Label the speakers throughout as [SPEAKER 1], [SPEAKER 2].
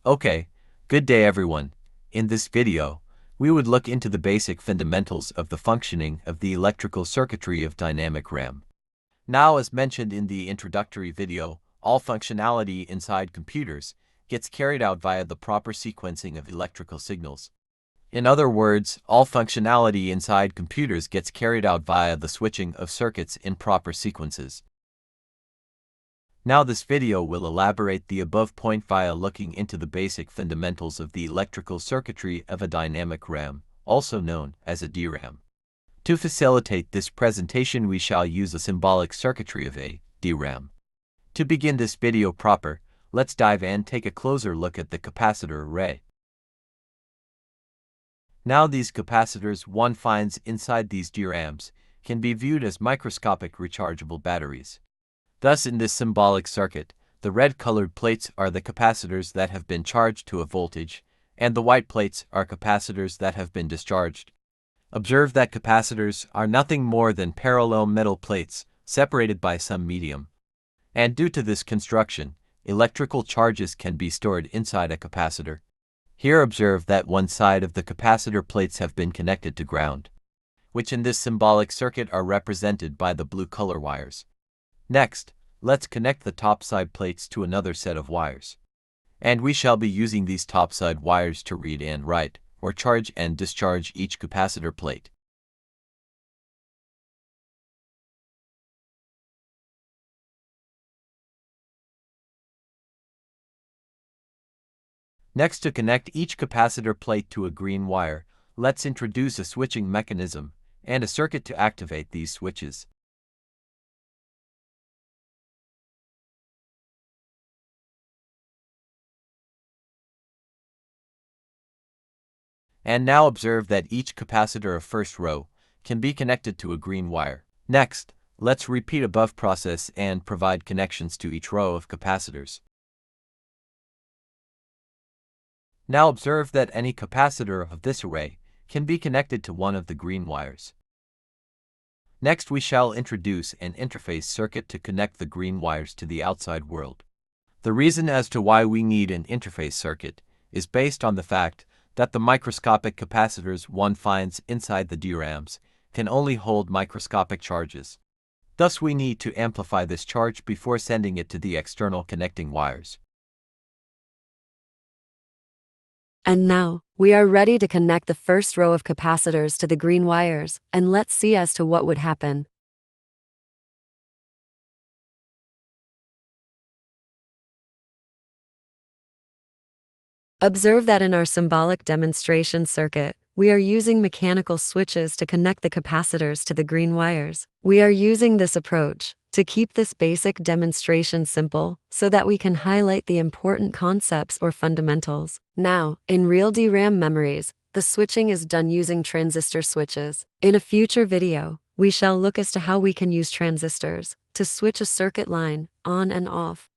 [SPEAKER 1] Okay, good day everyone. In this video, we would look into the basic fundamentals of the functioning of the electrical circuitry of dynamic RAM. Now, as mentioned in the introductory video, all functionality inside computers gets carried out via the proper sequencing of electrical signals. In other words, all functionality inside computers gets carried out via the switching of circuits in proper sequences. Now this video will elaborate the above point via looking into the basic fundamentals of the electrical circuitry of a dynamic RAM, also known as a DRAM. To facilitate this presentation, we shall use a symbolic circuitry of a DRAM. To begin this video proper, let's dive and take a closer look at the capacitor array. Now these capacitors one finds inside these DRAMs can be viewed as microscopic rechargeable batteries. Thus, in this symbolic circuit, the red-colored plates are the capacitors that have been charged to a voltage, and the white plates are capacitors that have been discharged. Observe that capacitors are nothing more than parallel metal plates separated by some medium. And due to this construction, electrical charges can be stored inside a capacitor. Here observe that one side of the capacitor plates have been connected to ground, which in this symbolic circuit are represented by the blue color wires. Next, let's connect the topside plates to another set of wires. And we shall be using these topside wires to read and write, or charge and discharge each capacitor plate. Next, to connect each capacitor plate to a green wire, let's introduce a switching mechanism and a circuit to activate these switches. And now observe that each capacitor of first row can be connected to a green wire. Next, let's repeat above process and provide connections to each row of capacitors. Now observe that any capacitor of this array can be connected to one of the green wires. Next, we shall introduce an interface circuit to connect the green wires to the outside world. The reason as to why we need an interface circuit is based on the fact that the microscopic capacitors one finds inside the DRAMs can only hold microscopic charges. Thus, we need to amplify this charge before sending it to the external connecting wires.
[SPEAKER 2] And now, we are ready to connect the first row of capacitors to the green wires, and let's see as to what would happen. Observe that in our symbolic demonstration circuit, we are using mechanical switches to connect the capacitors to the green wires. We are using this approach to keep this basic demonstration simple so that we can highlight the important concepts or fundamentals. Now, in real DRAM memories, the switching is done using transistor switches. In a future video, we shall look as to how we can use transistors to switch a circuit line on and off.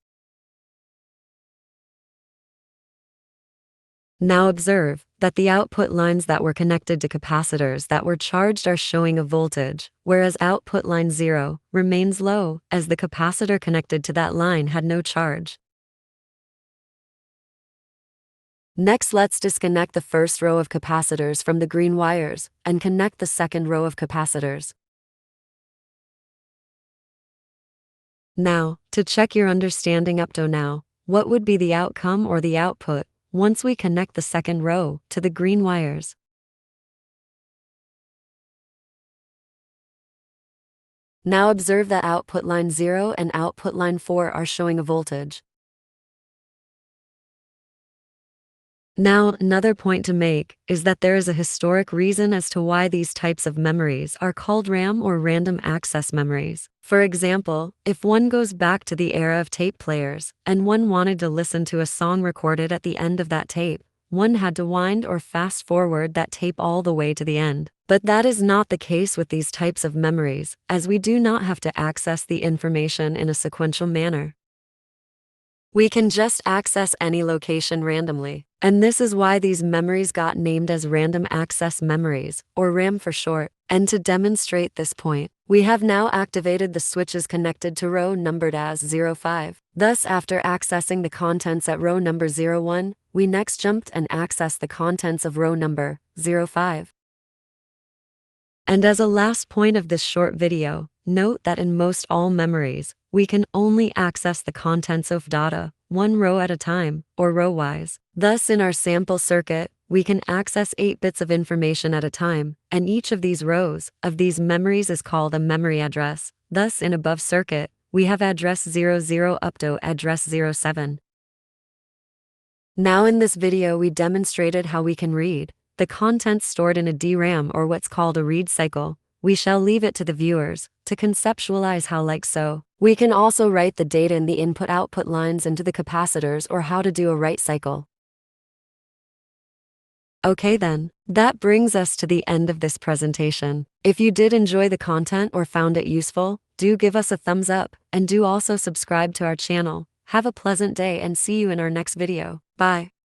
[SPEAKER 2] Now observe that the output lines that were connected to capacitors that were charged are showing a voltage, whereas output line 0 remains low, as the capacitor connected to that line had no charge. Next, let's disconnect the first row of capacitors from the green wires and connect the second row of capacitors. Now, to check your understanding up to now, what would be the outcome or the output once we connect the second row to the green wires? Now observe that output line 0 and output line 4 are showing a voltage. Now, another point to make is that there is a historic reason as to why these types of memories are called RAM or random access memories. For example, if one goes back to the era of tape players and one wanted to listen to a song recorded at the end of that tape, one had to wind or fast forward that tape all the way to the end. But that is not the case with these types of memories, as we do not have to access the information in a sequential manner. We can just access any location randomly, and this is why these memories got named as random access memories, or RAM for short. And to demonstrate this point, We have now activated the switches connected to row numbered as 05. Thus, after accessing the contents at row number 01, we next jumped and accessed the contents of row number 05. And as a last point of this short video, note that in most all memories, we can only access the contents of data, one row at a time, or row-wise. Thus, in our sample circuit, we can access 8 bits of information at a time, and each of these rows of these memories is called a memory address. Thus, in above circuit, we have address 00 up to address 07. Now in this video we demonstrated how we can read the contents stored in a DRAM, or what's called a read cycle. We shall leave it to the viewers to conceptualize how like so. We can also write the data in the input-output lines into the capacitors, or how to do a write cycle. Okay then, that brings us to the end of this presentation. If you did enjoy the content or found it useful, do give us a thumbs up, and do also subscribe to our channel. Have a pleasant day and see you in our next video. Bye.